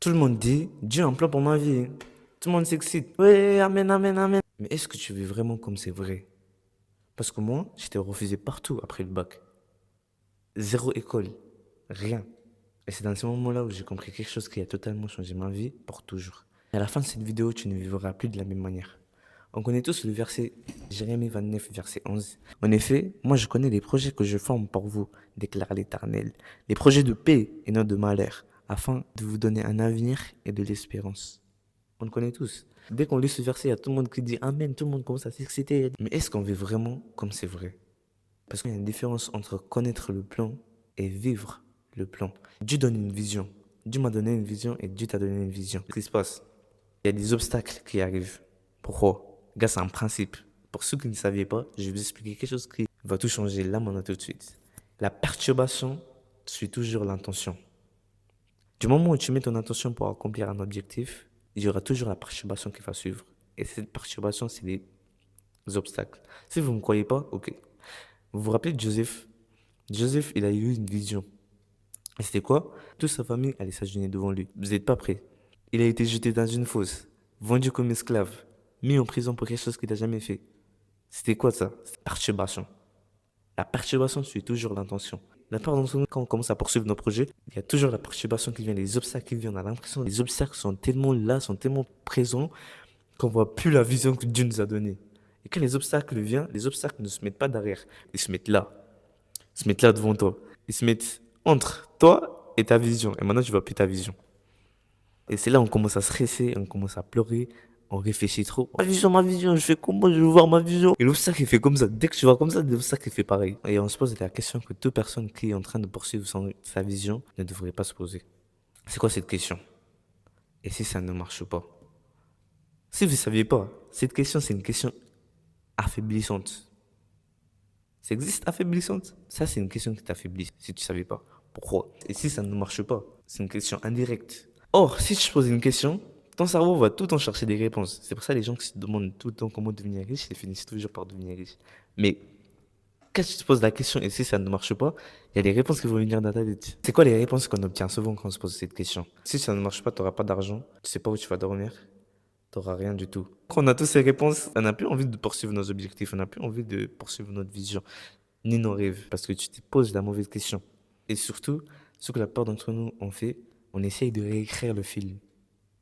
Tout le monde dit, Dieu a un plan pour ma vie. Tout le monde s'excite. Oui, amen, amen, amen. Mais est-ce que tu vis vraiment comme c'est vrai? Parce que moi, j'étais refusé partout après le bac. Zéro école. Rien. Et c'est dans ce moment-là où j'ai compris quelque chose qui a totalement changé ma vie pour toujours. Et à la fin de cette vidéo, tu ne vivras plus de la même manière. On connaît tous le verset Jérémie 29, verset 11. En effet, moi je connais les projets que je forme pour vous, déclare l'Éternel. Les projets de paix et non de malheur, afin de vous donner un avenir et de l'espérance. On le connaît tous. Dès qu'on lit ce verset, il y a tout le monde qui dit Amen, tout le monde commence à s'exciter. Mais est-ce qu'on vit vraiment comme c'est vrai? Parce qu'il y a une différence entre connaître le plan et vivre le plan. Dieu donne une vision. Dieu m'a donné une vision et Dieu t'a donné une vision. Qu'est-ce qui se passe? Il y a des obstacles qui arrivent. Pourquoi? Gars, c'est un principe. Pour ceux qui ne savaient pas, je vais vous expliquer quelque chose qui va tout changer là, maintenant, tout de suite. La perturbation suit toujours l'intention. Du moment où tu mets ton intention pour accomplir un objectif, il y aura toujours la perturbation qui va suivre. Et cette perturbation, c'est des obstacles. Si vous ne me croyez pas, ok. Vous vous rappelez de Joseph? Joseph, il a eu une vision. Et c'était quoi? Toute sa famille allait s'agenouiller devant lui. Vous n'êtes pas prêts. Il a été jeté dans une fosse, vendu comme esclave, mis en prison pour quelque chose qu'il n'a jamais fait. C'était quoi ça? C'était perturbation. La perturbation suit toujours l'intention. La part d'entre nous, quand on commence à poursuivre nos projets, il y a toujours la perturbation qui vient, les obstacles qui viennent. On a l'impression que les obstacles sont tellement là, sont tellement présents, qu'on ne voit plus la vision que Dieu nous a donnée. Et quand les obstacles viennent, les obstacles ne se mettent pas derrière, ils se mettent là. Ils se mettent là devant toi. Ils se mettent entre toi et ta vision. Et maintenant, tu ne vois plus ta vision. Et c'est là où on commence à stresser, on commence à pleurer, on réfléchit trop. Ma vision, je fais comment, je veux voir ma vision. Et l'obstacle, il fait comme ça. Dès que tu vois comme ça, l'obstacle, il fait pareil. Et on se pose la question que toute personne qui est en train de poursuivre sa vision ne devrait pas se poser. C'est quoi cette question? Et si ça ne marche pas? Si vous ne saviez pas, cette question, c'est une question affaiblissante. Ça existe affaiblissante? Ça, c'est une question qui t'affaiblit si tu ne savais pas. Pourquoi? Et si ça ne marche pas? C'est une question indirecte. Or, si tu poses une question, ton cerveau va tout le temps chercher des réponses. C'est pour ça que les gens qui se demandent tout le temps comment devenir riche, ils finissent toujours par devenir riches. Mais quand tu te poses la question et si ça ne marche pas, il y a des réponses qui vont venir dans ta tête. C'est quoi les réponses qu'on obtient souvent quand on se pose cette question? Si ça ne marche pas, tu n'auras pas d'argent, tu sais pas où tu vas dormir, tu n'auras rien du tout. Quand on a toutes ces réponses, on n'a plus envie de poursuivre nos objectifs, on n'a plus envie de poursuivre notre vision, ni nos rêves, parce que tu te poses la mauvaise question. Et surtout, ce que la plupart d'entre nous ont fait, on essaye de réécrire le film.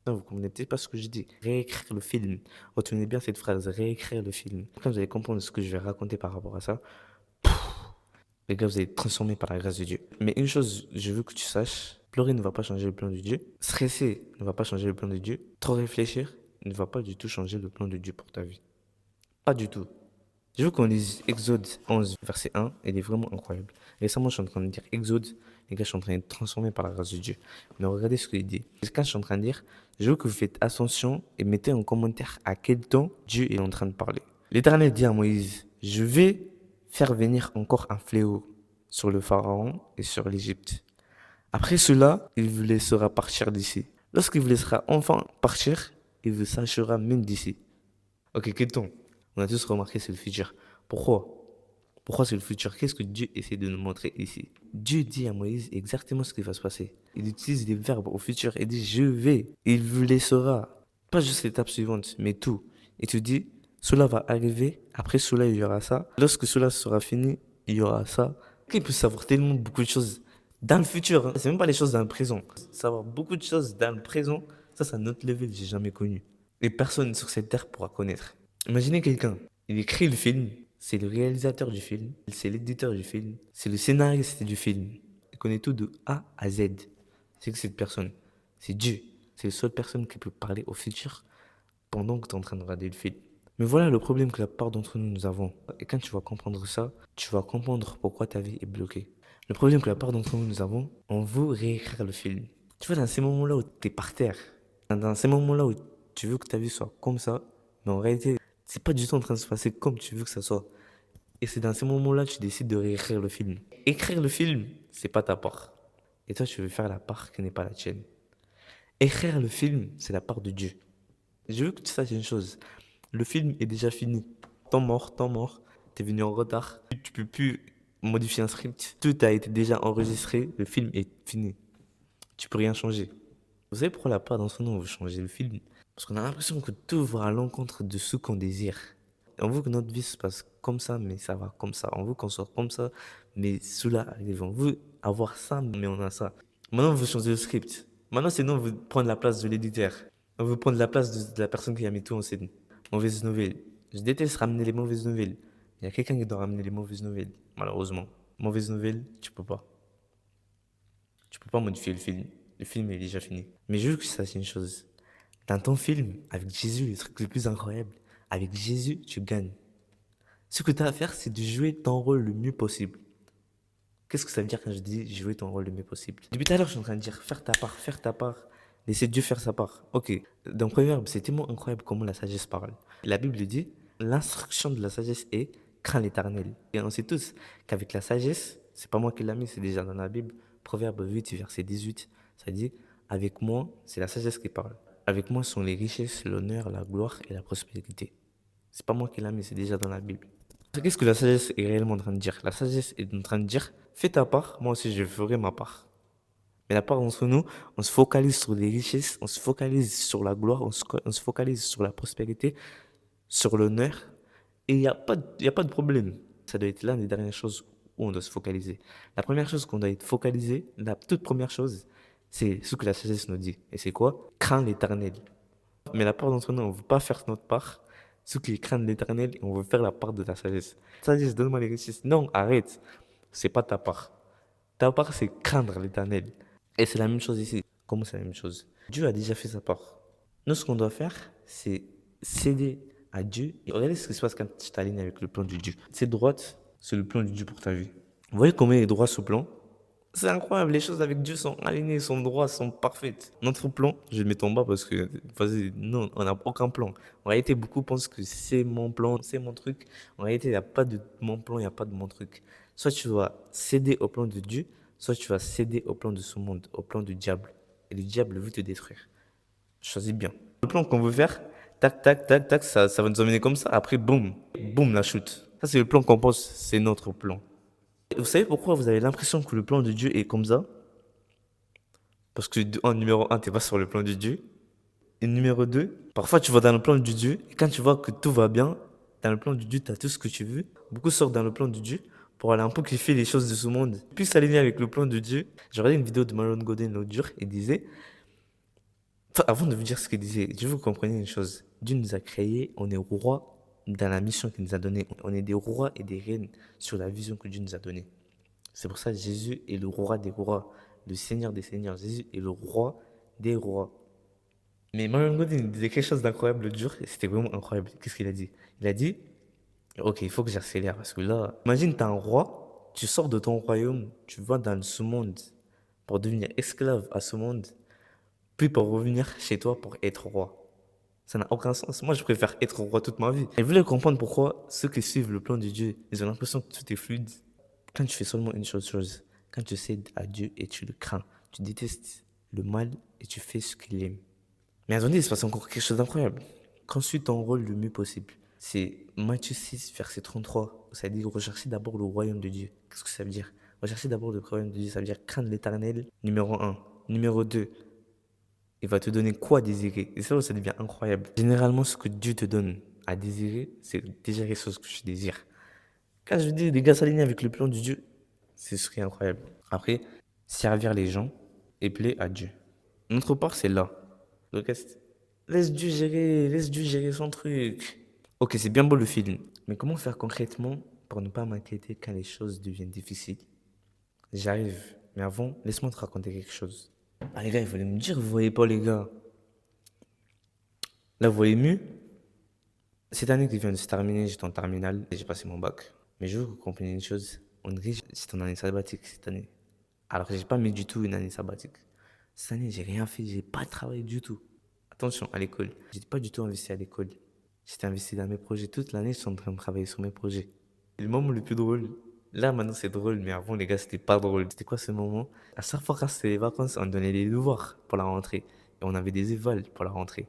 Non, vous comprenez peut-être pas ce que je dis. Réécrire le film. Retenez bien cette phrase, réécrire le film. Quand vous allez comprendre ce que je vais raconter par rapport à ça, les gars, vous allez être transformés par la grâce de Dieu. Mais une chose, je veux que tu saches, pleurer ne va pas changer le plan de Dieu. Stresser ne va pas changer le plan de Dieu. Trop réfléchir ne va pas du tout changer le plan de Dieu pour ta vie. Pas du tout. Je veux qu'on lise Exode 11, verset 1. Il est vraiment incroyable. Récemment, je suis en train de dire Exode. Les gars, je suis en train d'être transformé par la grâce de Dieu. Mais regardez ce qu'il dit. Quand je suis en train de dire, je veux que vous faites attention et mettez en commentaire à quel temps Dieu est en train de parler. L'Éternel dit à Moïse, je vais faire venir encore un fléau sur le Pharaon et sur l'Égypte. Après cela, il vous laissera partir d'ici. Lorsqu'il vous laissera enfin partir, il vous sachera même d'ici. Ok, quel temps? On a tous remarqué, c'est le futur. Pourquoi? Pourquoi c'est le futur? Qu'est-ce que Dieu essaie de nous montrer ici? Dieu dit à Moïse exactement ce qui va se passer. Il utilise des verbes au futur et dit je vais. Il vous laissera. Pas juste l'étape suivante, mais tout. Et tu dis, cela va arriver. Après cela, il y aura ça. Lorsque cela sera fini, il y aura ça. Il peut savoir tellement beaucoup de choses dans le futur. Hein. C'est même pas les choses dans le présent. Savoir beaucoup de choses dans le présent, ça, c'est un autre level que j'ai jamais connu. Et personne sur cette terre pourra connaître. Imaginez quelqu'un, il écrit le film, c'est le réalisateur du film, c'est l'éditeur du film, c'est le scénariste du film. Il connaît tout de A à Z. C'est que cette personne, c'est Dieu. C'est la seule personne qui peut parler au futur pendant que tu es en train de regarder le film. Mais voilà le problème que la plupart d'entre nous avons. Et quand tu vas comprendre ça, tu vas comprendre pourquoi ta vie est bloquée. Le problème que la plupart d'entre nous avons, on veut réécrire le film. Tu vois, dans ces moments-là où tu es par terre, dans ces moments-là où tu veux que ta vie soit comme ça, mais en réalité, c'est pas du tout en train de se passer comme tu veux que ça soit. Et c'est dans ces moments-là que tu décides de réécrire le film. Écrire le film, c'est pas ta part. Et toi, tu veux faire la part qui n'est pas la tienne. Écrire le film, c'est la part de Dieu. Je veux que tu saches une chose. Le film est déjà fini. Temps mort. T'es venu en retard. Tu peux plus modifier un script. Tout a été déjà enregistré. Le film est fini. Tu peux rien changer. Vous savez pourquoi la part dans son nom veut changer le film? Parce qu'on a l'impression que tout va à l'encontre de ce qu'on désire. On veut que notre vie se passe comme ça, mais ça va comme ça. On veut qu'on soit comme ça, mais cela arrive. On veut avoir ça, mais on a ça. Maintenant, on veut changer le script. Maintenant, c'est nous, on veut prendre la place de l'éditeur. On veut prendre la place de la personne qui a mis tout en scène. Mauvaise nouvelle. Je déteste ramener les mauvaises nouvelles. Il y a quelqu'un qui doit ramener les mauvaises nouvelles, malheureusement. Mauvaise nouvelle, tu peux pas. Tu peux pas modifier le film. Le film est déjà fini. Mais je veux que ça, c'est une chose. Dans ton film, avec Jésus, le truc le plus incroyable, avec Jésus, tu gagnes. Ce que tu as à faire, c'est de jouer ton rôle le mieux possible. Qu'est-ce que ça veut dire quand je dis jouer ton rôle le mieux possible? Depuis tout à l'heure, je suis en train de dire faire ta part, laisser Dieu faire sa part. Ok, dans Proverbe, c'est tellement incroyable comment la sagesse parle. La Bible dit, l'instruction de la sagesse est crains l'éternel. Et on sait tous qu'avec la sagesse, c'est pas moi qui l'ai mis, c'est déjà dans la Bible. Proverbe 8, verset 18, ça dit, avec moi, c'est la sagesse qui parle. Avec moi sont les richesses, l'honneur, la gloire et la prospérité. C'est pas moi qui l'ai mis, c'est déjà dans la Bible. Qu'est-ce que la sagesse est réellement en train de dire? La sagesse est en train de dire, fais ta part, moi aussi je ferai ma part. Mais la part entre nous, on se focalise sur les richesses, on se focalise sur la gloire, on se focalise sur la prospérité, sur l'honneur, et y a pas de problème. Ça doit être l'une des dernières choses où on doit se focaliser. La première chose qu'on doit être focalisé, la toute première chose, c'est ce que la sagesse nous dit. Et c'est quoi? Crains l'éternel. Mais la part d'entre nous, on ne veut pas faire notre part. Ceux qui craignent l'éternel, on veut faire la part de la sagesse. Sagesse, donne-moi les richesses. Non, arrête. C'est pas ta part. Ta part, c'est craindre l'éternel. Et c'est la même chose ici. Comment c'est la même chose? Dieu a déjà fait sa part. Nous, ce qu'on doit faire, c'est céder à Dieu. Et regardez ce qui se passe quand tu t'alignes avec le plan de Dieu. Cette droite, c'est le plan de Dieu pour ta vie. Vous voyez combien il est droit ce plan? C'est incroyable, les choses avec Dieu sont alignées, sont droites, sont parfaites. Notre plan, je le mets en bas parce que, vas-y, non, on n'a aucun plan. En réalité, beaucoup pensent que c'est mon plan, c'est mon truc. En réalité, il n'y a pas de mon plan, il n'y a pas de mon truc. Soit tu vas céder au plan de Dieu, soit tu vas céder au plan de ce monde, au plan du diable. Et le diable veut te détruire. Choisis bien. Le plan qu'on veut faire, tac, tac, tac, tac, ça va nous emmener comme ça. Après, boum, boum, la chute. Ça, c'est le plan qu'on pense, c'est notre plan. Vous savez pourquoi vous avez l'impression que le plan de Dieu est comme ça? Parce que en numéro un, t'es pas sur le plan de Dieu. Et numéro 2, parfois tu vas dans le plan de Dieu, et quand tu vois que tout va bien, dans le plan de Dieu, tu as tout ce que tu veux. Beaucoup sortent dans le plan de Dieu pour aller un peu kiffer les choses de ce monde. Puis s'aligner avec le plan de Dieu. J'ai regardé une vidéo de Marlon Godin l'autre jour, il disait, enfin, avant de vous dire ce qu'il disait, je veux que vous compreniez une chose. Dieu nous a créés, on est rois dans la mission qu'il nous a donnée. On est des rois et des reines sur la vision que Dieu nous a donnée. C'est pour ça que Jésus est le roi des rois, le Seigneur des seigneurs. Jésus est le roi des rois. Mais Marion Godin disait quelque chose d'incroyable l'autre jour, et c'était vraiment incroyable. Qu'est-ce qu'il a dit? Il a dit, ok, il faut que j'accélère, parce que là, imagine, tu es un roi, tu sors de ton royaume, tu vas dans ce monde pour devenir esclave à ce monde, puis pour revenir chez toi pour être roi. Ça n'a aucun sens. Moi, je préfère être roi toute ma vie. Et vous voulez comprendre pourquoi ceux qui suivent le plan de Dieu, ils ont l'impression que tout est fluide. Quand tu fais seulement une chose, quand tu cèdes à Dieu et tu le crains, tu détestes le mal et tu fais ce qu'il aime. Mais attendez, il se passe encore quelque chose d'incroyable. Construis ton rôle le mieux possible. C'est Matthieu 6, verset 33, où ça dit recherchez d'abord le royaume de Dieu. Qu'est-ce que ça veut dire? Rechercher d'abord le royaume de Dieu, ça veut dire craindre l'éternel, numéro un. Numéro 2, il va te donner quoi désirer. Et ça, ça devient incroyable. Généralement, ce que Dieu te donne à désirer, c'est déjà quelque chose que tu désires. Quand je dis les gars s'aligner avec le plan de Dieu, c'est ce qui est incroyable. Après, servir les gens et plaire à Dieu. Notre part, c'est là. Le reste, laisse Dieu gérer son truc. Ok, c'est bien beau le film, mais comment faire concrètement pour ne pas m'inquiéter quand les choses deviennent difficiles? J'arrive, mais avant, laisse-moi te raconter quelque chose. Ah les gars, il fallait me dire, vous voyez pas les gars. Là, vous voyez mieux? Cette année qui vient de se terminer, j'étais en terminale et j'ai passé mon bac. Mais je veux que vous compreniez une chose. On dirait que j'étais en année sabbatique cette année. Alors que j'ai pas mis du tout une année sabbatique. Cette année, j'ai rien fait, j'ai pas travaillé du tout. Attention, à l'école. J'étais pas du tout investi à l'école. J'étais investi dans mes projets. Toute l'année, je suis en train de travailler sur mes projets. Et le moment le plus drôle, là maintenant c'est drôle, mais avant les gars, c'était pas drôle. C'était quoi ce moment? À chaque fois quand c'était les vacances, on donnait des devoirs pour la rentrée. Et on avait des évals pour la rentrée.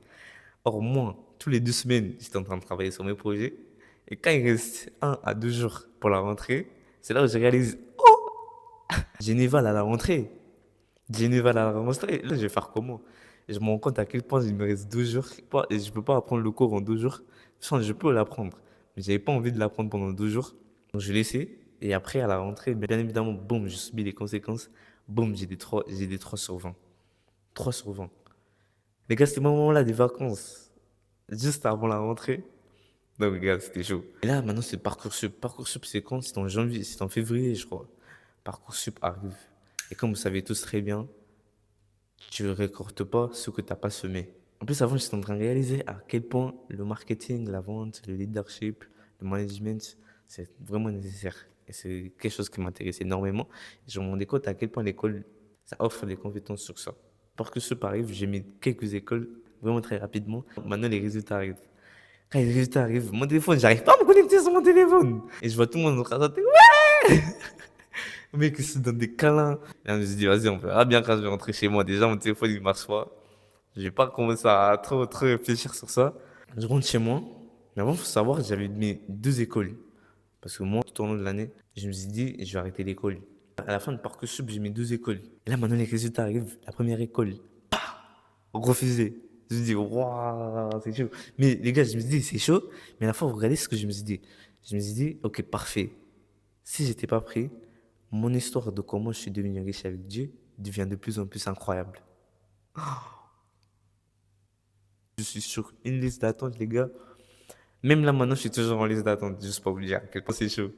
Or, moi, tous les 2 semaines, j'étais en train de travailler sur mes projets. Et quand il reste 1 à 2 jours pour la rentrée, c'est là où je réalise, j'ai une éval à la rentrée. J'ai une éval à la rentrée. Là, je vais faire comment? Et je me rends compte à quel point il me reste 12 jours. Et je peux pas apprendre le cours en 12 jours. Enfin, je peux l'apprendre. Mais j'avais pas envie de l'apprendre pendant 12 jours. Donc je l'ai laissé. Et après, à la rentrée, bien évidemment, boum, je subis les conséquences. Boum, j'ai des 3 sur 20. 3 sur 20. Les gars, c'était le moment-là des vacances. Juste avant la rentrée. Donc, les gars, c'était chaud. Et là, maintenant, c'est Parcoursup. Parcoursup, c'est quand? C'est en janvier, c'est en février, je crois. Parcoursup arrive. Et comme vous savez tous très bien, tu ne récoltes pas ce que tu n'as pas semé. En plus, avant, j'étais en train de réaliser à quel point le marketing, la vente, le leadership, le management, c'est vraiment nécessaire. Et c'est quelque chose qui m'intéresse énormément. Et je me rendais compte à quel point l'école, ça offre des compétences sur ça. Parcoursup arrive, j'ai mis quelques écoles vraiment très rapidement. Maintenant, les résultats arrivent. Quand les résultats arrivent, mon téléphone, j'arrive pas à me connecter sur mon téléphone. Et je vois tout le monde en train de chanter. Ouais! Le mec, il se donne des câlins. Et je me suis dit, vas-y, on verra bien quand je vais rentrer chez moi. Déjà, mon téléphone, il marche pas. Je vais pas commencer à trop réfléchir sur ça. Je rentre chez moi. Mais avant, il faut savoir, j'avais mes 2 écoles. Parce que moi, tout au long de l'année, je me suis dit, je vais arrêter l'école. À la fin de Parcoursup, j'ai mes 2 écoles. Et là, maintenant, les résultats arrivent. La première école, refusé. Je me dis, waouh, c'est chaud. Mais les gars, je me dis, c'est chaud. Mais à la fois, vous regardez ce que je me suis dit. Je me suis dit, ok, parfait. Si j'étais pas pris, mon histoire de comment je suis devenu riche avec Dieu devient de plus en plus incroyable. Je suis sur une liste d'attente, les gars. Même là, maintenant, je suis toujours en liste d'attente, juste pour vous dire à quel point c'est chaud.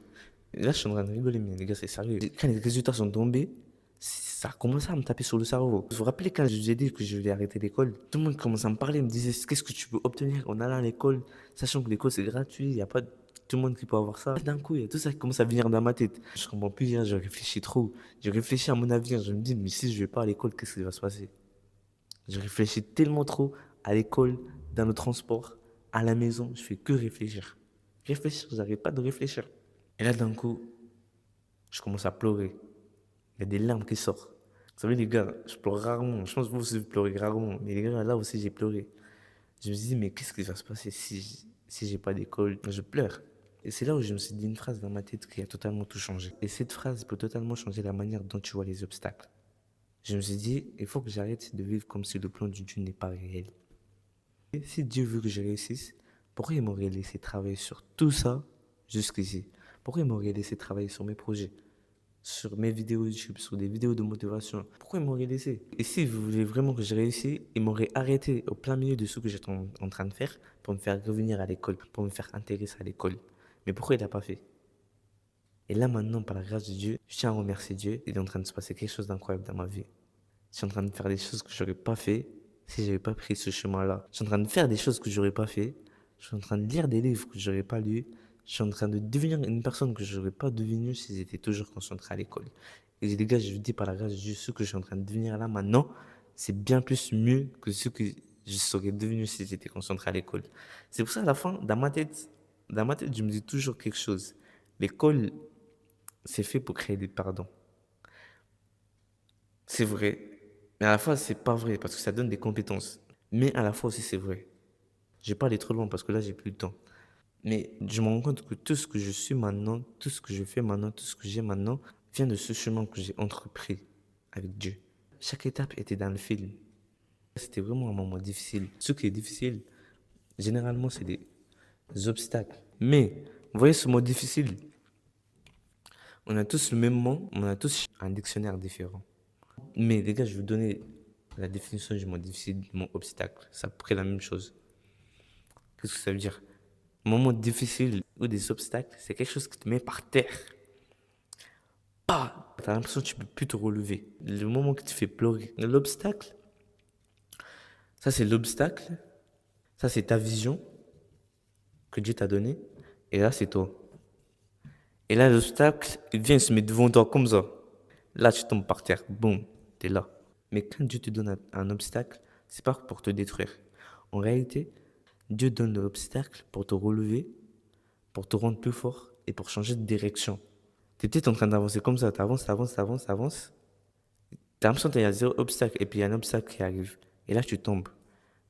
Et là, je suis en train de rigoler, mais les gars, c'est sérieux. Quand les résultats sont tombés, ça a commencé à me taper sur le cerveau. Vous vous rappelez quand je vous ai dit que je voulais arrêter l'école? Tout le monde commençait à me parler, me disait qu'est-ce que tu peux obtenir en allant à l'école, sachant que l'école c'est gratuit, il n'y a pas tout le monde qui peut avoir ça. D'un coup, il y a tout ça qui commence à venir dans ma tête. Je comprends plus rien, je réfléchis trop. Je réfléchis à mon avenir, je me dis, mais si je vais pas à l'école, qu'est-ce qui va se passer? Je réfléchis tellement trop à l'école, dans le transport, à la maison, je fais que réfléchir. Réfléchir, j'arrête pas de réfléchir. Et là, d'un coup, je commence à pleurer. Il y a des larmes qui sortent. Vous savez, les gars, je pleure rarement. Je pense que vous aussi, vous pleurez rarement. Mais les gars, là aussi, j'ai pleuré. Je me suis dit, mais qu'est-ce qui va se passer si j'ai pas d'école? Je pleure. Et c'est là où je me suis dit une phrase dans ma tête qui a totalement tout changé. Et cette phrase peut totalement changer la manière dont tu vois les obstacles. Je me suis dit, il faut que j'arrête de vivre comme si le plan du Dieu n'est pas réel. Et si Dieu veut que je réussisse, pourquoi il m'aurait laissé travailler sur tout ça jusqu'ici? Pourquoi il m'aurait laissé travailler sur mes projets, sur mes vidéos YouTube, sur des vidéos de motivation? Pourquoi il m'aurait laissé? Et si vous voulez vraiment que je réussisse, il m'aurait arrêté au plein milieu de ce que j'étais en train de faire pour me faire revenir à l'école, pour me faire intéresser à l'école. Mais pourquoi il n'a pas fait? Et là maintenant, par la grâce de Dieu, je tiens à remercier Dieu. Il est en train de se passer quelque chose d'incroyable dans ma vie. Je suis en train de faire des choses que je n'aurais pas fait si je n'avais pas pris ce chemin-là. Je suis en train de faire des choses que je n'aurais pas fait. Je suis en train de lire des livres que je n'aurais pas lus. Je suis en train de devenir une personne que je n'aurais pas devenue si j'étais toujours concentré à l'école. Et les gars, je vous dis par la grâce de Dieu, ce que je suis en train de devenir là maintenant, c'est bien plus mieux que ce que je serais devenu si j'étais concentré à l'école. C'est pour ça, à la fin, dans ma tête, je me dis toujours quelque chose. L'école, c'est fait pour créer des pardons. C'est vrai, mais à la fois, c'est pas vrai parce que ça donne des compétences. Mais à la fois aussi, c'est vrai. Je vais pas aller trop loin parce que là, j'ai plus le temps. Mais je me rends compte que tout ce que je suis maintenant, tout ce que je fais maintenant, tout ce que j'ai maintenant, vient de ce chemin que j'ai entrepris avec Dieu. Chaque étape était dans le film. C'était vraiment un moment difficile. Ce qui est difficile, généralement, c'est des obstacles. Mais, vous voyez ce mot difficile, on a tous le même mot, on a tous un dictionnaire différent. Mais les gars, je vais vous donner la définition du mot difficile, du mot obstacle. C'est à peu près la même chose. Qu'est-ce que ça veut dire? Un moment difficile ou des obstacles, c'est quelque chose qui te met par terre. Pas. T'as l'impression que tu peux plus te relever. Le moment qui te fait pleurer. L'obstacle, ça c'est l'obstacle. Ça c'est ta vision que Dieu t'a donnée. Et là c'est toi. Et là l'obstacle, il vient se mettre devant toi comme ça. Là tu tombes par terre. Boum, t'es là. Mais quand Dieu te donne un obstacle, c'est pas pour te détruire. En réalité, Dieu donne l'obstacle pour te relever, pour te rendre plus fort et pour changer de direction. Tu es peut-être en train d'avancer comme ça, tu avances, tu avances, tu avances, tu avances. Tu as l'impression qu'il y a zéro obstacle et puis il y a un obstacle qui arrive. Et là, tu tombes.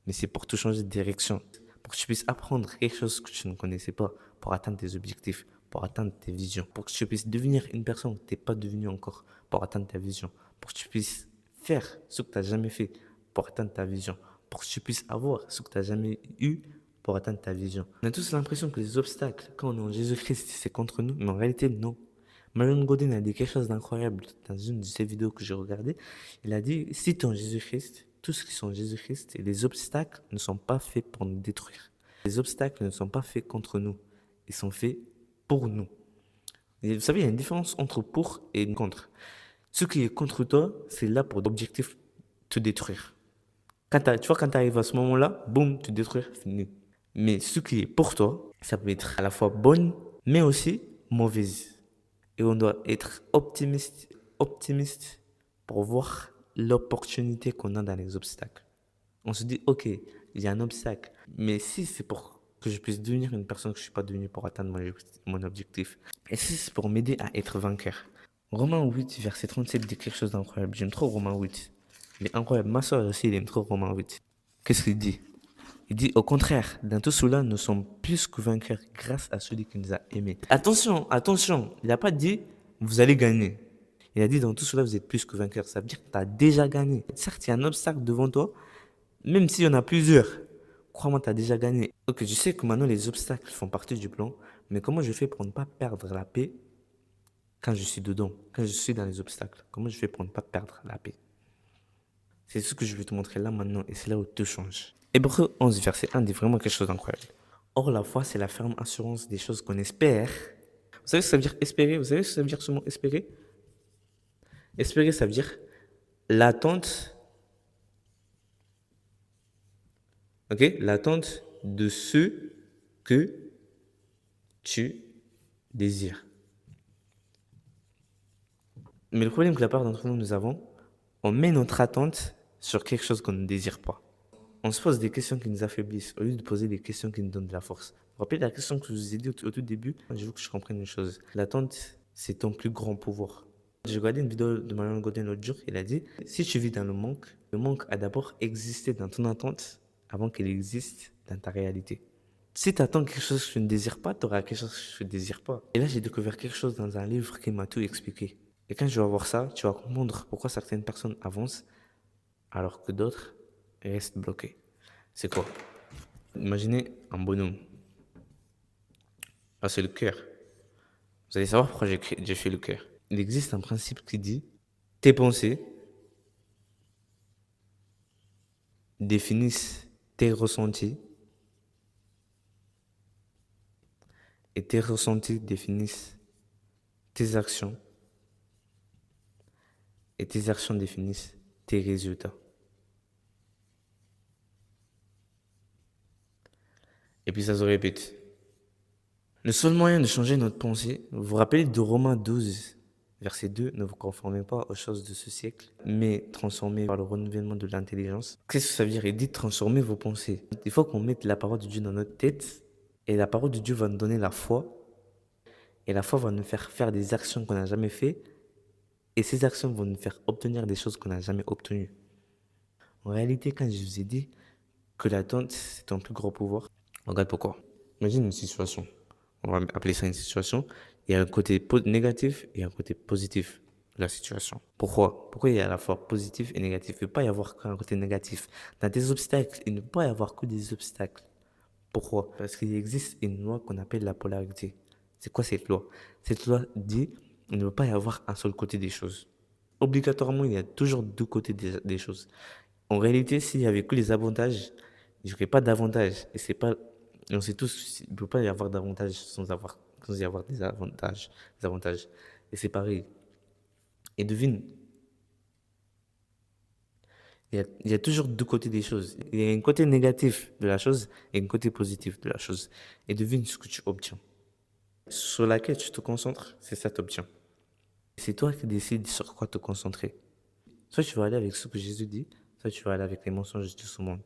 Mais c'est pour te changer de direction, pour que tu puisses apprendre quelque chose que tu ne connaissais pas, pour atteindre tes objectifs, pour atteindre tes visions, pour que tu puisses devenir une personne que tu n'es pas devenue encore, pour atteindre ta vision, pour que tu puisses faire ce que tu n'as jamais fait, pour atteindre ta vision, pour que tu puisses avoir ce que tu n'as jamais eu pour atteindre ta vision. On a tous l'impression que les obstacles, quand on est en Jésus-Christ, c'est contre nous, mais en réalité, non. Myron Golden a dit quelque chose d'incroyable dans une de ses vidéos que j'ai regardées. Il a dit, si tu es en Jésus-Christ, tous ceux qui sont en Jésus-Christ, les obstacles ne sont pas faits pour nous détruire. Les obstacles ne sont pas faits contre nous, ils sont faits pour nous. Et vous savez, il y a une différence entre pour et contre. Ce qui est contre toi, c'est là pour l'objectif te détruire. Tu vois, quand tu arrives à ce moment-là, boum, te détruire, fini. Mais ce qui est pour toi, ça peut être à la fois bonne, mais aussi mauvaise. Et on doit être optimiste pour voir l'opportunité qu'on a dans les obstacles. On se dit, ok, il y a un obstacle, mais si c'est pour que je puisse devenir une personne que je ne suis pas devenue pour atteindre mon objectif, et si c'est pour m'aider à être vainqueur. Romains 8, verset 37 dit quelque chose d'incroyable. J'aime trop Romains 8. Il est incroyable. Ma soeur aussi, elle aime trop Romains 8. Qu'est-ce qu'il dit? Il dit, au contraire, dans tout cela, nous sommes plus que vainqueurs grâce à celui qui nous a aimés. Attention, il n'a pas dit, vous allez gagner. Il a dit, dans tout cela, vous êtes plus que vainqueurs. Ça veut dire que tu as déjà gagné. Certes, il y a un obstacle devant toi, même s'il y en a plusieurs. Crois-moi, tu as déjà gagné. Ok, je sais que maintenant, les obstacles font partie du plan, mais comment je fais pour ne pas perdre la paix quand je suis dedans, quand je suis dans les obstacles? Comment je fais pour ne pas perdre la paix? C'est ce que je vais te montrer là maintenant, et c'est là où tout change. Hébreux 11, verset 1 dit vraiment quelque chose d'incroyable. Or, la foi, c'est la ferme assurance des choses qu'on espère. Vous savez ce que ça veut dire espérer? Vous savez ce que ça veut dire ce mot espérer? Espérer, ça veut dire l'attente, ok? L'attente de ce que tu désires. Mais le problème que la plupart d'entre nous avons, on met notre attente sur quelque chose qu'on ne désire pas. On se pose des questions qui nous affaiblissent au lieu de poser des questions qui nous donnent de la force. Vous vous rappelez la question que je vous ai dit au tout début? Je veux que je comprenne une chose. L'attente, c'est ton plus grand pouvoir. J'ai regardé une vidéo de Myron Golden l'autre jour. Il a dit, si tu vis dans le manque a d'abord existé dans ton attente avant qu'il existe dans ta réalité. Si tu attends quelque chose que tu ne désires pas, tu auras quelque chose que tu ne désires pas. Et là, j'ai découvert quelque chose dans un livre qui m'a tout expliqué. Et quand je vais voir ça, tu vas comprendre pourquoi certaines personnes avancent alors que d'autres restent bloqués. C'est quoi? Imaginez un bonhomme. Ah, c'est le cœur. Vous allez savoir pourquoi j'ai fait le cœur. Il existe un principe qui dit tes pensées définissent tes ressentis et tes ressentis définissent tes actions et tes actions définissent tes résultats. Et puis ça se répète. Le seul moyen de changer notre pensée, vous vous rappelez de Romains 12, verset 2, ne vous conformez pas aux choses de ce siècle, mais transformez par le renouvellement de l'intelligence. Qu'est-ce que ça veut dire? Il dit transformer vos pensées. Il faut qu'on mette la parole de Dieu dans notre tête, et la parole de Dieu va nous donner la foi, et la foi va nous faire faire des actions qu'on n'a jamais fait, et ces actions vont nous faire obtenir des choses qu'on n'a jamais obtenues. En réalité, quand je vous ai dit que l'attente, c'est ton plus gros pouvoir, regarde pourquoi. Imagine une situation. On va appeler ça une situation. Il y a un côté négatif et un côté positif de la situation. Pourquoi? Pourquoi il y a à la fois positif et négatif? Il ne peut pas y avoir qu'un côté négatif. Dans tes obstacles, il ne peut pas y avoir que des obstacles. Pourquoi? Parce qu'il existe une loi qu'on appelle la polarité. C'est quoi cette loi? Cette loi dit qu'il ne peut pas y avoir un seul côté des choses. Obligatoirement, il y a toujours deux côtés des choses. En réalité, s'il n'y avait que les avantages, il n'y aurait pas d'avantages. Et c'est pas, on sait tous qu'il ne peut pas y avoir d'avantages sans y avoir des avantages. Et c'est pareil. Et devine, il y a toujours deux côtés des choses. Il y a un côté négatif de la chose et un côté positif de la chose. Et devine ce que tu obtiens. Sur laquelle tu te concentres, c'est ça que tu obtiens. C'est toi qui décides sur quoi te concentrer. Soit tu vas aller avec ce que Jésus dit, soit tu vas aller avec les mensonges de ce monde.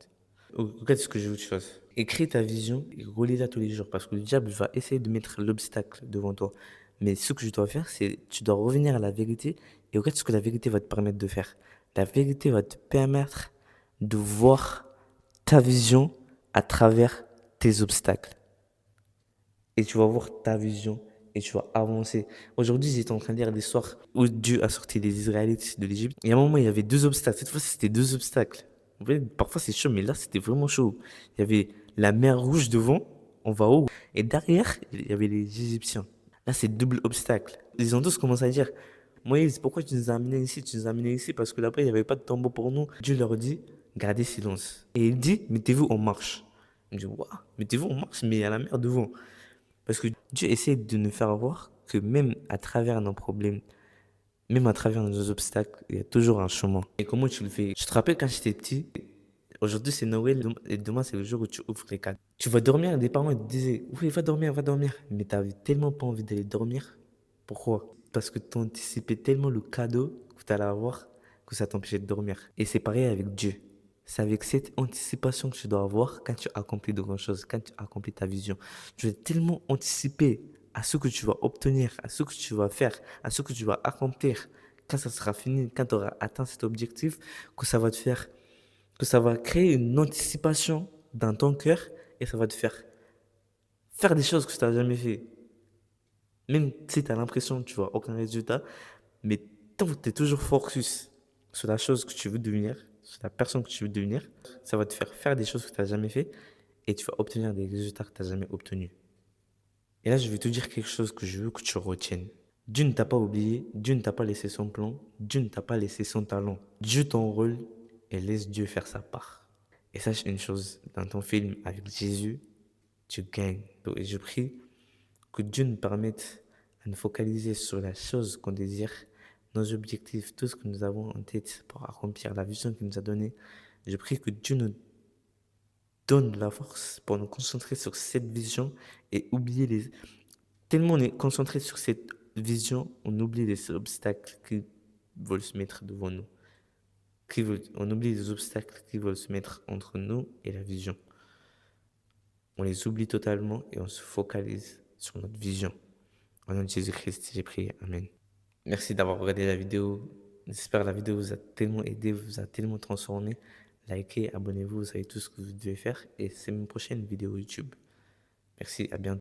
Regarde ce que je veux que tu fasses. Écris ta vision et relis-la tous les jours parce que le diable va essayer de mettre l'obstacle devant toi. Mais ce que je dois faire, c'est tu dois revenir à la vérité et regarde ce que la vérité va te permettre de faire. La vérité va te permettre de voir ta vision à travers tes obstacles. Et tu vas voir ta vision et tu vas avancer. Aujourd'hui, j'étais en train de lire l'histoire où Dieu a sorti les Israélites de l'Égypte. Il y a un moment, il y avait deux obstacles. Cette fois-ci, c'était deux obstacles. En fait, parfois c'est chaud, mais là c'était vraiment chaud. Il y avait la mer Rouge devant, on va haut, et derrière, il y avait les Égyptiens. Là c'est double obstacle. Ils ont tous commencé à dire, Moïse, pourquoi tu nous as amenés ici? Tu nous as amenés ici parce que là-bas il n'y avait pas de tombeau pour nous. Dieu leur dit, gardez silence. Et il dit, mettez-vous en marche. Je dis, waouh, mettez-vous en marche, mais il y a la mer devant. Parce que Dieu essaie de nous faire voir que même à travers nos problèmes, même à travers nos obstacles, il y a toujours un chemin. Et comment tu le fais? Je te rappelle quand j'étais petit, aujourd'hui c'est Noël et demain c'est le jour où tu ouvres les cadeaux. Tu vas dormir, des parents ils te disaient, oui, va dormir, va dormir. Mais tu n'avais tellement pas envie d'aller dormir. Pourquoi? Parce que tu anticipais tellement le cadeau que tu allais avoir que ça t'empêchait de dormir. Et c'est pareil avec Dieu. C'est avec cette anticipation que tu dois avoir quand tu accomplis de grandes choses, quand tu accomplis ta vision. Tu vas tellement anticiper à ce que tu vas obtenir, à ce que tu vas faire, à ce que tu vas accomplir quand ça sera fini, quand tu auras atteint cet objectif, que ça va te faire, que ça va créer une anticipation dans ton cœur et ça va te faire des choses que tu n'as jamais fait. Même si tu as l'impression que tu vois aucun résultat, mais tant que tu es toujours focus sur la chose que tu veux devenir, sur la personne que tu veux devenir, ça va te faire des choses que tu n'as jamais fait et tu vas obtenir des résultats que tu n'as jamais obtenus. Et là, je vais te dire quelque chose que je veux que tu retiennes. Dieu ne t'a pas oublié, Dieu ne t'a pas laissé son plan, Dieu ne t'a pas laissé son talent. Dieu ton rôle et laisse Dieu faire sa part. Et sache une chose, dans ton film avec Jésus, tu gagnes. Et je prie que Dieu nous permette à nous focaliser sur la chose qu'on désire, nos objectifs, tout ce que nous avons en tête pour accomplir la vision qu'il nous a donnée. Je prie que Dieu nous donne la force pour nous concentrer sur cette vision et oublier les... Tellement on est concentré sur cette vision, on oublie les obstacles qui veulent se mettre devant nous. On oublie les obstacles qui veulent se mettre entre nous et la vision. On les oublie totalement et on se focalise sur notre vision. Au nom de Jésus-Christ, j'ai prié. Amen. Merci d'avoir regardé la vidéo. J'espère que la vidéo vous a tellement aidé, vous a tellement transformé. Likez, abonnez-vous, vous savez tout ce que vous devez faire. Et c'est une prochaine vidéo YouTube. Merci, à bientôt.